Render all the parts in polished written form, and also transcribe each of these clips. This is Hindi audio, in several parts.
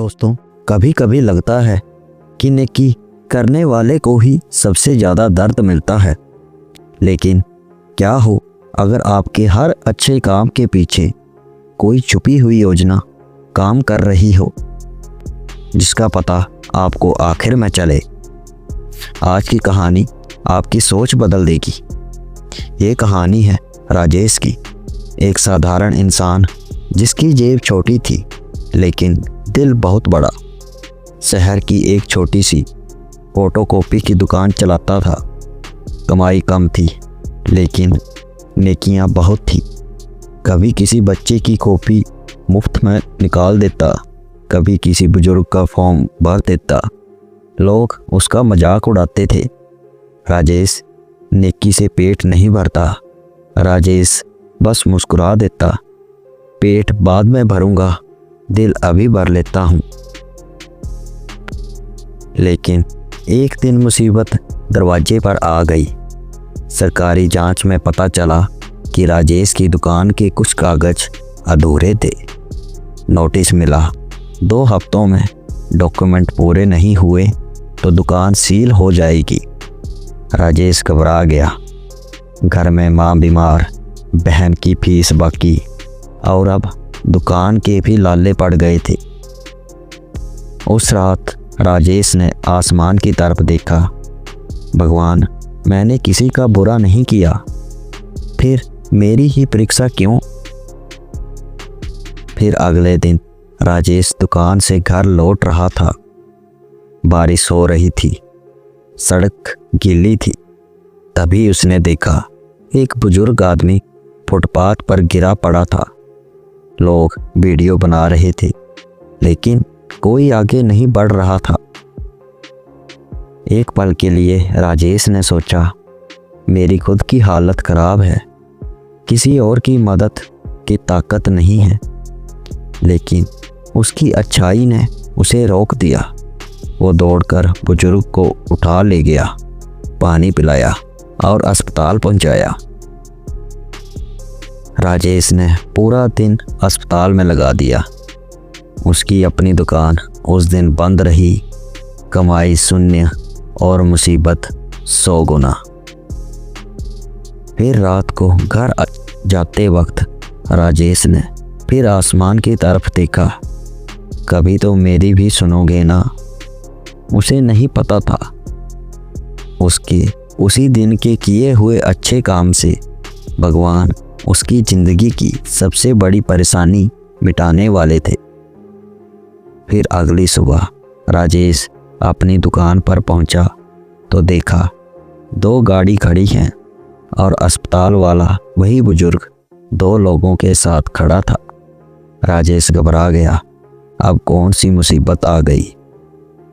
दोस्तों, कभी कभी लगता है कि नेकी करने वाले को ही सबसे ज़्यादा दर्द मिलता है। लेकिन क्या हो अगर आपके हर अच्छे काम के पीछे कोई छुपी हुई योजना काम कर रही हो, जिसका पता आपको आखिर में चले। आज की कहानी आपकी सोच बदल देगी। ये कहानी है राजेश की, एक साधारण इंसान जिसकी जेब छोटी थी लेकिन दिल बहुत बड़ा। शहर की एक छोटी सी फोटोकॉपी की दुकान चलाता था। कमाई कम थी लेकिन नेकियां बहुत थी। कभी किसी बच्चे की कॉपी मुफ्त में निकाल देता, कभी किसी बुजुर्ग का फॉर्म भर देता। लोग उसका मजाक उड़ाते थे। राजेश नेकी से पेट नहीं भरता। राजेश बस मुस्कुरा देता, पेट बाद में भरूंगा, दिल अभी भर लेता हूँ। लेकिन एक दिन मुसीबत दरवाजे पर आ गई। सरकारी जांच में पता चला कि राजेश की दुकान के कुछ कागज अधूरे थे। नोटिस मिला, 2 हफ्तों में डॉक्यूमेंट पूरे नहीं हुए तो दुकान सील हो जाएगी। राजेश घबरा गया। घर में माँ बीमार, बहन की फीस बाकी और अब दुकान के भी लाले पड़ गए थे। उस रात राजेश ने आसमान की तरफ देखा। भगवान, मैंने किसी का बुरा नहीं किया, फिर मेरी ही परीक्षा क्यों? फिर अगले दिन राजेश दुकान से घर लौट रहा था। बारिश हो रही थी, सड़क गीली थी। तभी उसने देखा एक बुजुर्ग आदमी फुटपाथ पर गिरा पड़ा था। लोग वीडियो बना रहे थे लेकिन कोई आगे नहीं बढ़ रहा था। एक पल के लिए राजेश ने सोचा, मेरी खुद की हालत खराब है, किसी और की मदद की ताकत नहीं है। लेकिन उसकी अच्छाई ने उसे रोक दिया। वो दौड़कर बुजुर्ग को उठा ले गया, पानी पिलाया और अस्पताल पहुंचाया। राजेश ने पूरा दिन अस्पताल में लगा दिया। उसकी अपनी दुकान उस दिन बंद रही। कमाई शून्य और मुसीबत 100 गुना। फिर रात को घर जाते वक्त राजेश ने फिर आसमान की तरफ देखा। कभी तो मेरी भी सुनोगे ना? उसे नहीं पता था उसके उसी दिन के किए हुए अच्छे काम से भगवान उसकी ज़िंदगी की सबसे बड़ी परेशानी मिटाने वाले थे। फिर अगली सुबह राजेश अपनी दुकान पर पहुंचा तो देखा 2 गाड़ी खड़ी हैं और अस्पताल वाला वही बुजुर्ग 2 लोगों के साथ खड़ा था। राजेश घबरा गया, अब कौन सी मुसीबत आ गई?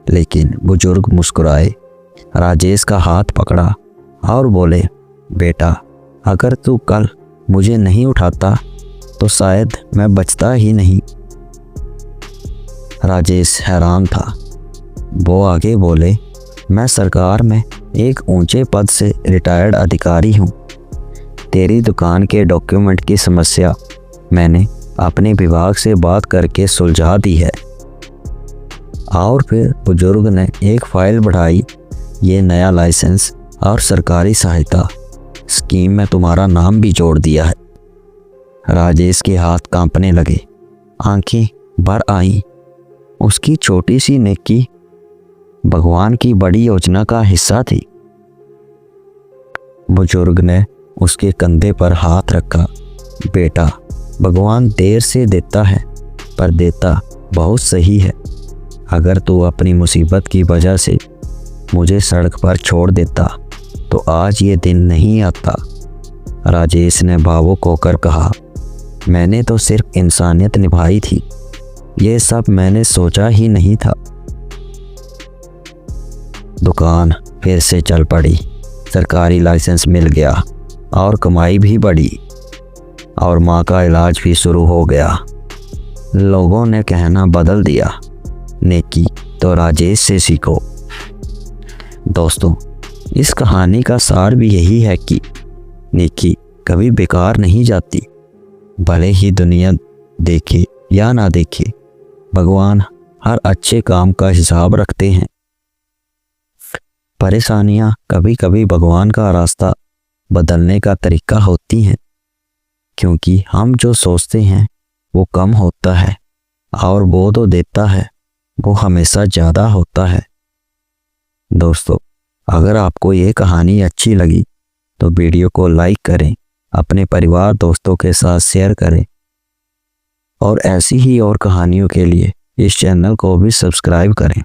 लेकिन बुजुर्ग मुस्कुराए, राजेश का हाथ पकड़ा और बोले, बेटा, अगर तू कल मुझे नहीं उठाता तो शायद मैं बचता ही नहीं। राजेश हैरान था। वो आगे बोले, मैं सरकार में एक ऊंचे पद से रिटायर्ड अधिकारी हूँ। तेरी दुकान के डॉक्यूमेंट की समस्या मैंने अपने विभाग से बात करके सुलझा दी है। और फिर बुजुर्ग ने एक फाइल बढ़ाई, ये नया लाइसेंस और सरकारी सहायता स्कीम में तुम्हारा नाम भी जोड़ दिया है। राजेश के हाथ कांपने लगे, आंखें भर आईं। उसकी छोटी सी नेकी भगवान की बड़ी योजना का हिस्सा थी। बुजुर्ग ने उसके कंधे पर हाथ रखा, बेटा, भगवान देर से देता है पर देता बहुत सही है। अगर तू अपनी मुसीबत की वजह से मुझे सड़क पर छोड़ देता तो आज ये दिन नहीं आता। राजेश ने भावुक होकर कहा, मैंने तो सिर्फ इंसानियत निभाई थी, ये सब मैंने सोचा ही नहीं था। दुकान फिर से चल पड़ी। सरकारी लाइसेंस मिल गया और कमाई भी बढ़ी और माँ का इलाज भी शुरू हो गया। लोगों ने कहना बदल दिया, नेकी तो राजेश से सीखो। दोस्तों, इस कहानी का सार भी यही है कि नेकी कभी बेकार नहीं जाती। भले ही दुनिया देखे या ना देखे, भगवान हर अच्छे काम का हिसाब रखते हैं। परेशानियां कभी कभी भगवान का रास्ता बदलने का तरीका होती हैं, क्योंकि हम जो सोचते हैं वो कम होता है और वो तो देता है वो हमेशा ज़्यादा होता है। दोस्तों, अगर आपको ये कहानी अच्छी लगी तो वीडियो को लाइक करें, अपने परिवार दोस्तों के साथ शेयर करें और ऐसी ही और कहानियों के लिए इस चैनल को भी सब्सक्राइब करें।